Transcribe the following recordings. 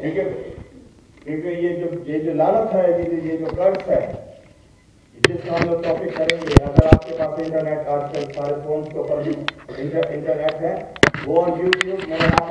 ठीक है, क्योंकि ये जो लालच है, ये जो कर्ज है, जिसका हम लोग टॉपिक करेंगे, अगर आपके पास इंटरनेट, आजकल सारे फोन के ऊपर भी इंटरनेट है, वो यूट्यूब, मेरा नाम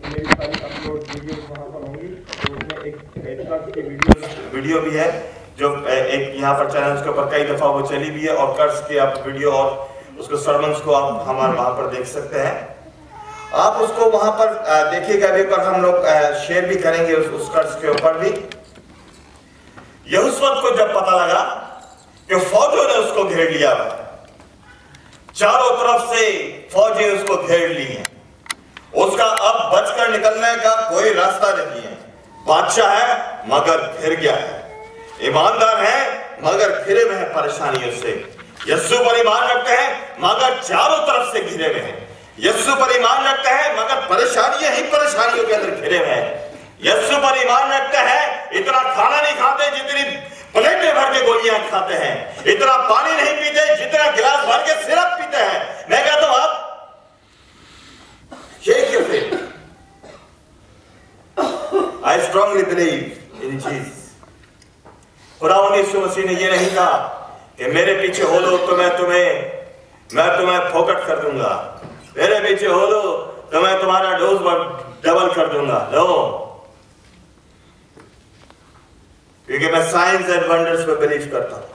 मेरी सारी अपलोड वीडियोस वहाँ पर होंगी। तो उसमें एक कर्ज की वीडियो भी है जो एक यहाँ पर चैनल के ऊपर कई दफा वो चली भी है, और कर्ज की आप वीडियो और उसको सर्मन्स को आप हमारे वहाँ पर देख सकते हैं। आप उसको वहाँ पर देखिएगा भी, पर हम लोग शेयर भी करेंगे उस कर्ज के ऊपर भी। यहोशू को जब पता लगा कि फौजों ने उसको घेर लिया, चारों तरफ से फौजें उसको घेर ली हैं, उसका अब बचकर निकलने का कोई रास्ता नहीं है। बादशाह है मगर घिर गया है, ईमानदार है मगर घिरे हुए हैं परेशानियों से। यीशु पर ईमान रखते हैं मगर चारों तरफ से घिरे हुए हैं। यीशु पर ईमान रखते हैं मगर परेशानियां ही परेशानियों के अंदर घिरे हुए हैं। यीशु पर ईमान रखते हैं, इतना खाना नहीं खाते जितनी प्लेटें भर के गोलियां खाते हैं, इतना पानी नहीं पीते जितना गिलास भर के सिरप पीते हैं। मैं कहता हूं आप shake your faith. I strongly believe in Jesus. खुदावंद यीशु मसीह ने ये नहीं कहा कि मेरे पीछे हो लो तो मैं तुम्हें फोकट कर दूंगा, मेरे पीछे हो लो तो मैं तुम्हारा डोज डबल कर दूंगा। लो, क्योंकि मैं साइंस एंड वंडर्स पे बिलीव करता हूं,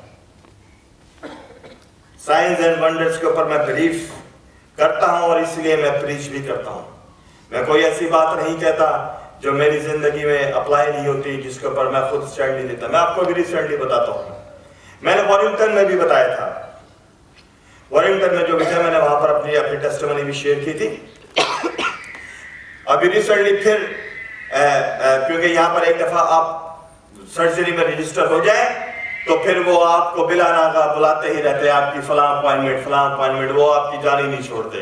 साइंस एंड वंडर्स के ऊपर मैं बिलीव करता हूं, और इसलिए मैं प्रीच भी करता हूं। मैं कोई ऐसी बात नहीं कहता जो मेरी जिंदगी में अप्लाई नहीं होती, जिसके ऊपर मैं खुद स्टैंड नहीं लेता। मैं आपको भी रिसेंटली बताता हूं, मैंने वॉरिंगटन में भी बताया था, वॉरिंगटन में जो विषय मैंने वहां पर अपनी टेस्टिमनी भी शेयर की थी। अभी रिसेंटली फिर क्योंकि यहाँ पर एक दफा आप सर्जरी में रजिस्टर हो जाए तो फिर वो आपको बिलाना का बुलाते ही रहते हैं, आपकी फलां अपॉइंटमेंट, वो आपकी जान ही नहीं छोड़ते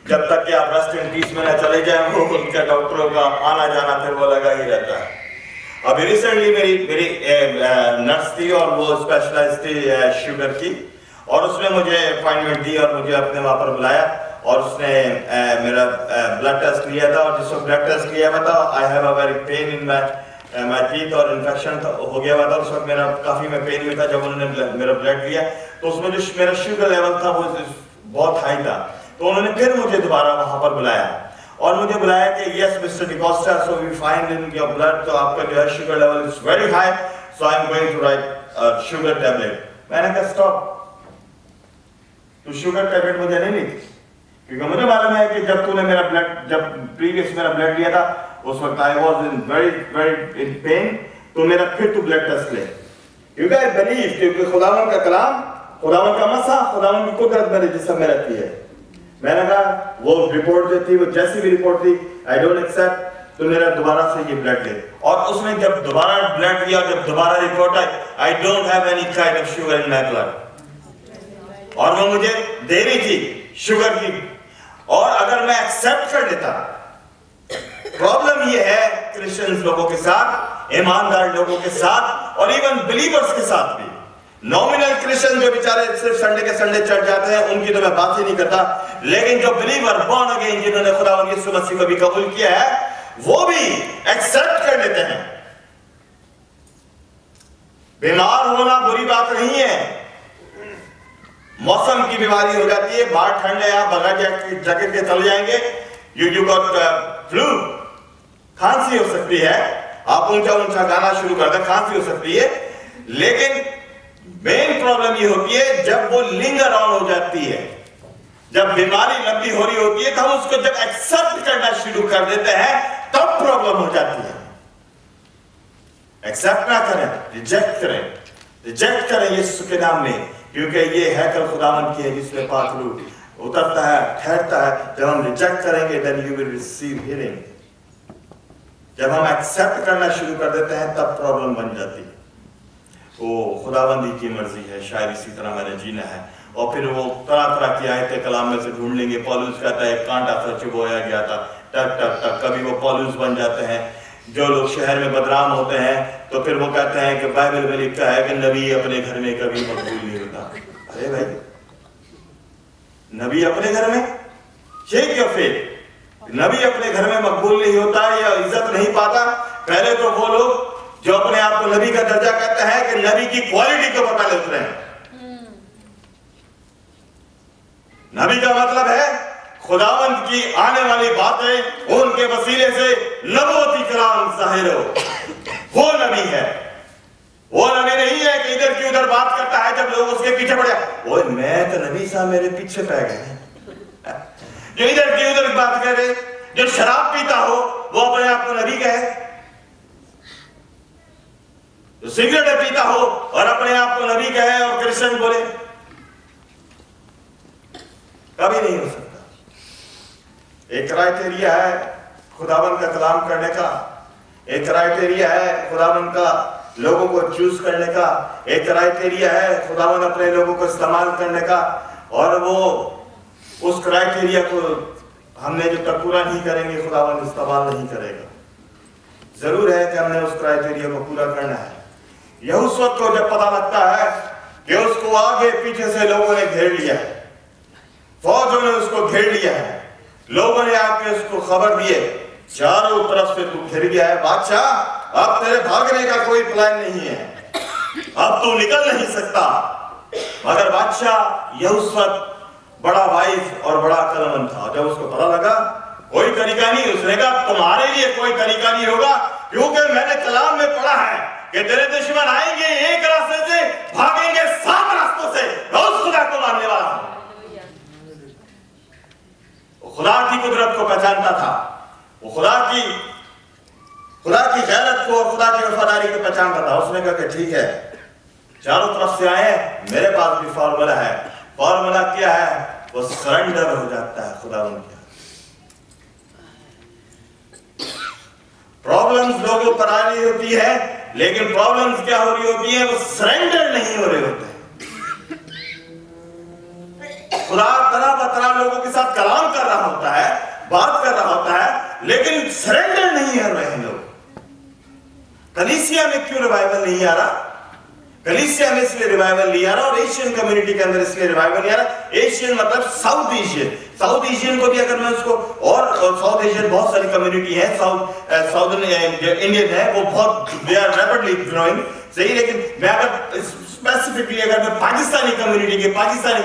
जब तक कि आप रेस्ट इन पीस में ना चले जाए। वो उनके डॉक्टरों का आना जाना फिर वो लगा ही रहता है। अभी रिसेंटली मेरी नर्स थी और वो स्पेशलाइज थी शुगर की, और उसने मुझे अपॉइंटमेंट दी और मुझे अपने वहां पर बुलाया, और उसने मेरा ब्लड टेस्ट लिया था, और जिस वक्त ब्लड टेस्ट लिया हुआ था, I have a very pain in my teeth, और इन्फेक्शन हो गया हुआ था उस वक्त, मेरा काफी मैं पेन में था। जब उन्होंने मेरा ब्लड लिया तो उसमें जो मेरा शुगर लेवल था वो बहुत हाई था, तो उन्होंने फिर मुझे दोबारा वहां पर बुलाया और मुझे बुलाया कि yes mister D'Costa, so we find in your blood, तो आपका जो है sugar level is very high, so I am going to write sugar tablet. मैंने कहा स्टॉप, तो शुगर टैबलेट मुझे नहीं ली, क्योंकि मुझे मालूम है कि जब तूने मेरा ब्लड, जब प्रीवियस मेरा ब्लड लिया था उस वक्त I was in very in pen, तो मेरा फिर तू ब्लड टेस्ट ले, क्योंकि आई बिलीव, क्योंकि खुदावंद का कलाम, खुदावंद का मसा, खुदावंद की कुदरत मेरे जिस्म में रहती है। मैंने कहा वो रिपोर्ट जो थी, वो जैसी भी रिपोर्ट थी, आई डोंट एक्सेप्ट, तो मेरा दोबारा से ये ब्लड ले। और उसने जब दोबारा ब्लड लिया, जब दोबारा report I, I don't have any kind of sugar in my blood, और वो मुझे देनी थी शुगर की, और अगर मैं एक्सेप्ट कर लेता। प्रॉब्लम ये है क्रिश्चियंस लोगों के साथ, ईमानदार लोगों के साथ, और इवन बिलीवर्स के साथ भी। नॉमिनल क्रिश्चियन जो बेचारे सिर्फ संडे के संडे चढ़ जाते हैं, उनकी तो मैं बात ही नहीं करता, लेकिन जो बिलीवर बॉर्न अगेन, जिन्होंने खुदावंद यीशु मसीह को भी कबूल किया है, वो भी एक्सेप्ट कर लेते हैं। बीमार होना बुरी बात नहीं है, मौसम की बीमारी हो जाती है, बाहर ठंड है, आप बगैर जैकेट के चले जाएंगे, यू गॉट फ्लू, खांसी हो सकती है, आप ऊंचा ऊंचा गाना शुरू कर दें, खांसी हो सकती है। लेकिन मेन प्रॉब्लम ये होती है जब वो लिंगर ऑन हो जाती है, जब बीमारी लंबी हो रही होती है, तो हम उसको जब एक्सेप्ट करना शुरू कर देते हैं, तब प्रॉब्लम हो जाती है। एक्सेप्ट ना करें, रिजेक्ट करें यीशु के नाम में, क्योंकि ये हैकल खुदावंद की है जिसमें पाक रूह उतरता है, ठहरता है। जब हम रिजेक्ट करेंगे, then you will receive healing. जब हम एक्सेप्ट करना शुरू कर देते हैं, तब प्रॉब्लम बन जाती है। वो खुदाबंदी की मर्जी है, शायद इसी तरह मैंने जीना है। और फिर वो तरह तरह की आयतें कलाम में से ढूंढ लेंगे। पौलुस कहता है कांटा था चुभोया गया था, टक टक टक, कभी वो पौलुस बन जाते हैं। जो लोग शहर में बदनाम होते हैं तो फिर वो कहते हैं कि बाइबल में लिखा है कि नबी अपने घर में कभी मकबूल नहीं होता। अरे भाई, नबी अपने घर में, शेख या फेक, नबी अपने घर में मकबूल नहीं होता, नहीं पाता। पहले तो वो लोग जो अपने आप को नबी का दर्जा कहते हैं कि नबी की क्वालिटी के ऊपर पहले उतरे हैं। नबी का मतलब है खुदावंद की आने वाली बातें उनके वसीले से नबूवती कलाम ज़ाहिर हो। वो नबी है, वो नबी नहीं है कि इधर की उधर बात करता है जब लोग उसके पीछे पड़े, ओए मैं तो नबी साहब मेरे पीछे पड़ गए। जो इधर की उधर बात करे, जो शराब पीता हो वो अपने आप को नबी कहे, जो सिगरेट पीता हो और अपने आप को नबी कहे और क्रिश्चियन बोले, कभी नहीं हो सकता। एक क्राइटेरिया है खुदावंद का कलाम करने का, एक क्राइटेरिया है खुदावंद का लोगों को चूज करने का, एक क्राइटेरिया है खुदावंद अपने लोगों को इस्तेमाल करने का, और वो उस क्राइटेरिया को हमने जब तक पूरा नहीं करेंगे खुदावंद इस्तेमाल नहीं करेगा। जरूर है कि हमने उस क्राइटेरिया को पूरा करना है। यहोशू को जब पता लगता है कि उसको आगे पीछे से लोगों ने घेर लिया है, फौजों ने उसको घेर लिया है, लोगों ने आके उसको खबर दिए चारों तरफ से तू घिर गया है बादशाह, अब तेरे भागने का कोई प्लान नहीं है, अब तू निकल नहीं सकता। मगर बादशाह यहोशू बड़ा वाइज और बड़ा अक्लमंद था। जब उसको पता लगा कोई तरीका नहीं, उसने कहा तुम्हारे लिए कोई तरीका नहीं होगा, क्योंकि मैंने कलाम में पढ़ा है कि तेरे दुश्मन आएंगे एक रास्ते से, भागेंगे 7 रास्तों से, मैं उस खुदा को मानने वाला हूं। खुदा की कुदरत को पहचानता था, वो खुदा की गैरत को और खुदा की वफादारी को पहचानता था। उसने कहा कि ठीक है, चारों तरफ से आए, मेरे पास भी फॉर्मूला है। फॉर्मूला क्या है? वो सरेंडर हो जाता है खुदावंद के। प्रॉब्लम्स लोगों पर आ रही होती है, लेकिन प्रॉब्लम्स क्या हो रही होती है? वो सरेंडर नहीं हो रहे होते। खुदा तरह बतरा लोगों के साथ कलाम कर रहा होता है, बात कर रहा होता है, लेकिन सरेंडर नहीं कर रहे हैं लोग। कलीसिया में क्यों रिवाइवल नहीं आ रहा? कलीसिया में इसलिए रिवाइवल नहीं आ रहा, और एशियन कम्युनिटी के अंदर इसलिए रिवाइवल नहीं आ रहा। एशियन मतलब साउथ एशियन, साउथ एशियन को भी अगर मैं उसको, और साउथ एशियन बहुत सारी कम्युनिटी है, साउथर्न इंडियन है, वो बहुत दे आर रैपिडली ग्रोइंग, सही। लेकिन मैं अगर स्पेसिफिकली अगर मैं पाकिस्तानी कम्युनिटी के, पाकिस्तानी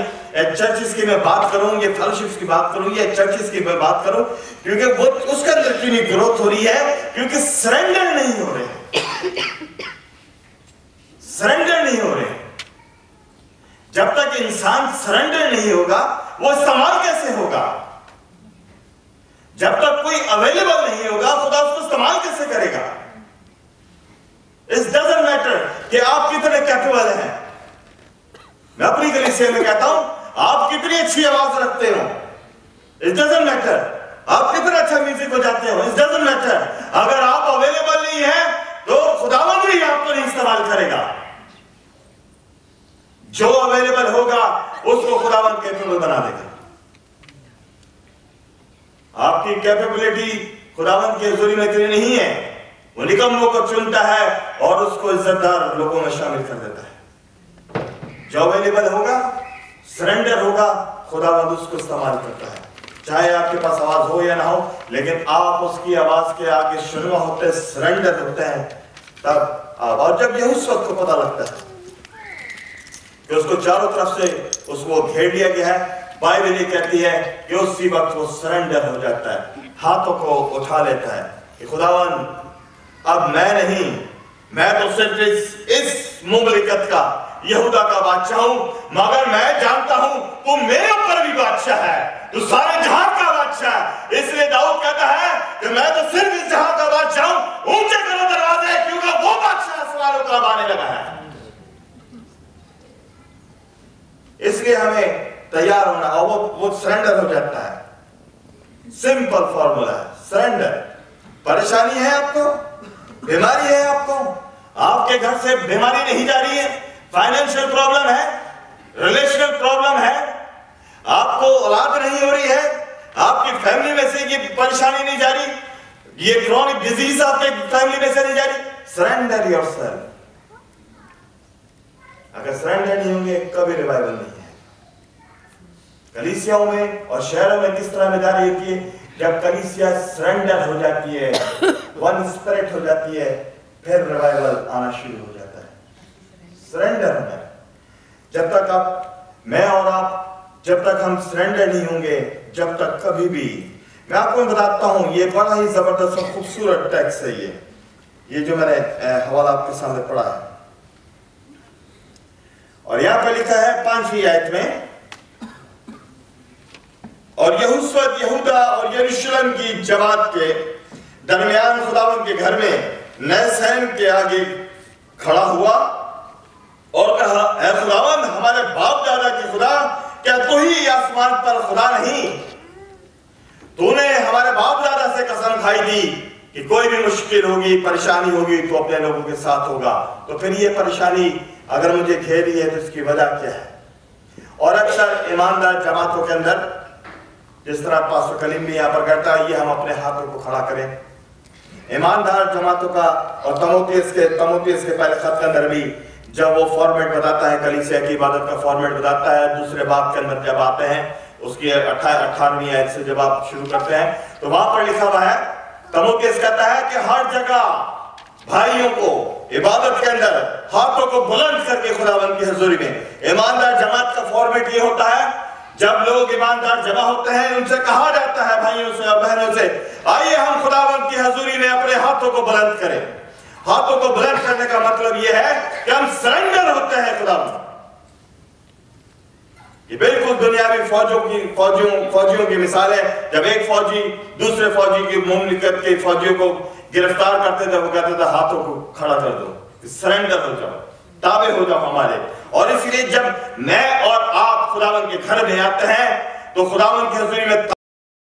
चर्चेस की मैं बात करूं, या फेलोशिप्स की बात करूं, या चर्चेस की मैं बात करूं, क्योंकि वो उसके अंदर क्यों ग्रोथ हो रही है? क्योंकि सरेंडर नहीं हो रहे, सरेंडर नहीं हो रहे। जब तक इंसान सरेंडर नहीं होगा, वो इस्तेमाल कैसे होगा? जब तक कोई अवेलेबल नहीं होगा, खुदा उसको इस्तेमाल कैसे करेगा? इट डजंट मैटर कि आप कितने कैपेबल हैं। मैं अपनी कलीसिया में कहता हूं, आप कितनी अच्छी आवाज रखते हो, इट डजंट मैटर। आप कितना अच्छा म्यूजिक बजाते हो, इट डजंट मैटर। अगर आप अवेलेबल नहीं है, तो खुदावंद भी आपको नहीं इस्तेमाल करेगा। जो अवेलेबल होगा उसको खुदावंद कैपेबल बना देगा। आपकी कैपेबिलिटी खुदावंद की हुजूरी में इतनी नहीं है। वो निकम्मों को चुनता है और उसको इज्जतदार लोगों में शामिल कर देता है। जो अवेलेबल होगा, सरेंडर होगा, खुदावंद उसको इस्तेमाल करता है। चाहे आपके पास आवाज हो या ना हो, लेकिन आप उसकी आवाज के आगे शुरू होते, सरेंडर होते हैं, तब आप। और जब यहोशू को पता लगता है कि उसको चारों तरफ से उसको घेर लिया गया है, बाइबल ये कहती है कि उसी वक्त वो सरेंडर हो जाता है, हाथों को उठा लेता है कि खुदावन, अब मैं नहीं, मैं तो सिर्फ इस मुमलिकत का, यहूदा का बादशाह हूं, मगर मैं जानता हूं तू मेरे ऊपर भी बादशाह है, तू सारे जहां का बादशाह है। इसलिए दाऊद कहता है कि मैं तो सिर्फ इस जहां का बादशाह हूं, ऊंचे करो दरवाजे, क्योंकि वो बादशाह सवालों का आने लगा है। इसलिए हमें तैयार होना, और वो सरेंडर हो जाता है। सिंपल फॉर्मूला है, सरेंडर। परेशानी है आपको, बीमारी है आपको, आपके घर से बीमारी नहीं जा रही है, फाइनेंशियल प्रॉब्लम है, रिलेशनल प्रॉब्लम है, आपको औलाद नहीं हो रही है, आपकी फैमिली में से ये परेशानी नहीं जा रही, ये क्रॉनिक डिजीज आपके फैमिली में से नहीं जा रही, सरेंडर योरसेल्फ। अगर सरेंडर नहीं होंगे, कभी रिवाइवल नहीं है। कलीसियाओं में और शहरों में किस तरह में जा रही होती है जब कलीसिया सरेंडर हो जाती है, वन स्पिरिट हो जाती है, फिर रिवाइवल आना शुरू हो जाता है। सरेंडर होना। जब तक आप, मैं और आप, जब तक हम सरेंडर नहीं होंगे, जब तक कभी भी, मैं आपको बताता हूं, ये बड़ा ही जबरदस्त और खूबसूरत टेक्स्ट है ये जो मैंने हवाला आपके सामने पढ़ा है। और यहां पर लिखा है 5वीं आयत में, और यहूदा और यरूशलेम की जमात के दरमियान खुदावंद के घर में नहशोन के आगे खड़ा हुआ और कहा, ऐ खुदावंद, हमारे बाप दादा के खुदा, क्या तू ही आसमान पर खुदा नहीं? तूने हमारे बाप दादा से कसम खाई थी कि कोई भी मुश्किल होगी, परेशानी होगी तो अपने लोगों के साथ होगा। तो फिर ये परेशानी अगर मुझे घेरी है तो इसकी वजह क्या है? और अक्सर ईमानदार जमातों के अंदर, जिस तरह पास्टर कलीम भी यहाँ पर करता है, ये हम अपने हाथों को खड़ा करें। ईमानदार जमातों का, और तमोथियस के पहले खत के अंदर भी जब वो फॉर्मेट बताता है, कलीसिया की इबादत का फॉर्मेट बताता है, दूसरे बाब के अंदर जब आते हैं, उसकी 18वीं आयत से जब आप शुरू करते हैं, तो वहां पर लिखा हुआ है, तमोथियस कहता है कि हर जगह भाइयों को इबादत के अंदर हाथों को बुलंद करके खुदावंद की हजूरी में, ईमानदार जमात का फॉर्मेट ये होता है, जब लोग ईमानदार जमा होते हैं, उनसे कहा जाता है, भाइयों से और बहनों से, आइए हम खुदावंद की हजूरी में अपने हाथों को बुलंद करें। हाथों को बुलंद करने का मतलब यह है कि हम सरेंडर होते हैं खुदावंद। ये बिल्कुल दुनियावी फौजियों की मिसाल है। जब एक फौजी दूसरे फौजी की मुमलिकत के फौजियों को गिरफ्तार करते थे, वो कहते थे हाथों को खड़ा कर दो, सरेंडर हो जाओ, ताबे हो जाओ हमारे। और इसलिए जब मैं और आप खुदावंद के घर में आते हैं तो खुदावंद की हजूरी में